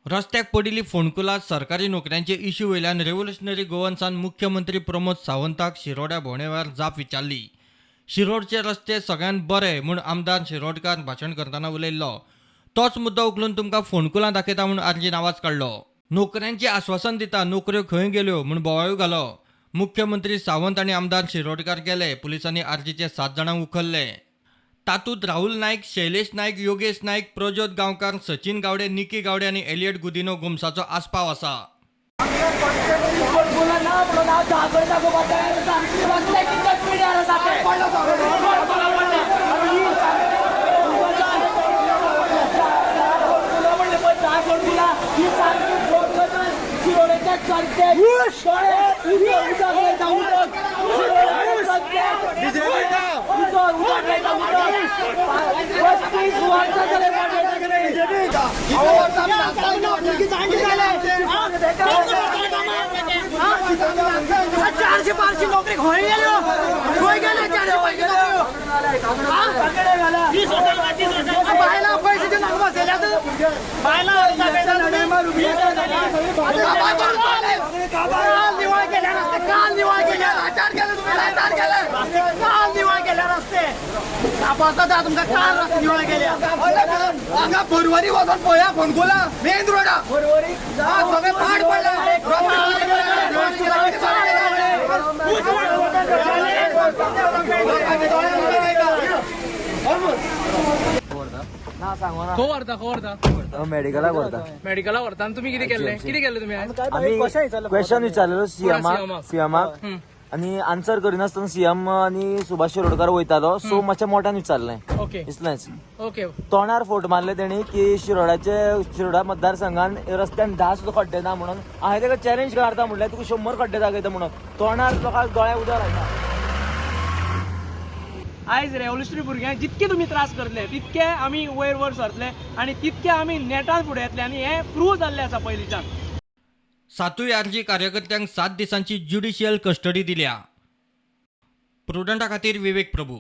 रस्त्याक पडिल्ली फोंडकुलां सरकारी नोकऱ्यांचे इश्यू वयल्यान रेव्होल्युशनरी गोवन्सान मुख्यमंत्री प्रमोद सावंताक शिरोड्या भोंवडेवेळार जाप विचारली। शिरोडचे रस्ते सगळ्यात बरे म्हूण आमदार शिरोडकार भाशण करतना उलयल्लो। तोच मुद्दो उखलून तुमकां फोंडकुलां दाखयता म्हूण आर्जीन आवाज काडलो। नोकऱ्यांचे आश्वासन दिता, नोकऱ्यो खंय गेल्यो म्हूण बोवाळू घालो। मुख्यमंत्री सावंत आनी आमदार शिरोडकार गेले। पुलिसांनी आर्जीचे 7 जाणांक उखल्ले। तातूंत राहुल नायक, शैलेश नायक, योगेश नायक, प्रज्योत गांवकार, सचिन गावडे, निकी गावडे आनी एलियट गुदिनो गुमसाचो आस्पाव आसा। चारशे पाचशे नोकरी खंय गेल्यो बायलां पैसे दिवन हांगा बसयल्यात काल निवाळ केले रस्ते, काल निवाळ केले, काल निवाळ केले रस्ते बसता तुमकां काल रस्ते निवाळ केले। हांगा परवरी वचून पळया फोंडकुलां मेन रोडा सगळे पाड पडले। मेडिकलाक व्हरता आनी तुमी कितें केलें तुमी आमी क्वेश्चन विचारलेलो सीएमाक आनी आन्सर करिनासतना सीएम आनी सुभाष शिरोडकार वयतालो, सो मातशें मोठ्यान विचारलें इतलेंच। तोंडार फोट मारले तेणी की शिरोडा मतदारसंघान रस्त्यान 10 सुद्दां खड्डे ना म्हणून। हांवें ताका चॅलेंज काडटा म्हणल्यार तुका 100 खड्डे दाखयता म्हणून। तोंडार लोकांक दोळ्या उदक लायता। आयज रेव्होल्युशनरी भुरग्यांक जितके तुम्ही त्रास करतले तितके आमी वयर सरतले आनी तितके आमी नेटान फुडें येतले आनी हें प्रूव जाल्लें आसा पयलींच्यान। 7वी आर्जी कार्यकर्त्यांक 7 दिसांची ज्युडिशियल कस्टडी दिल्या। प्रुडंटा खातीर विवेक प्रभू।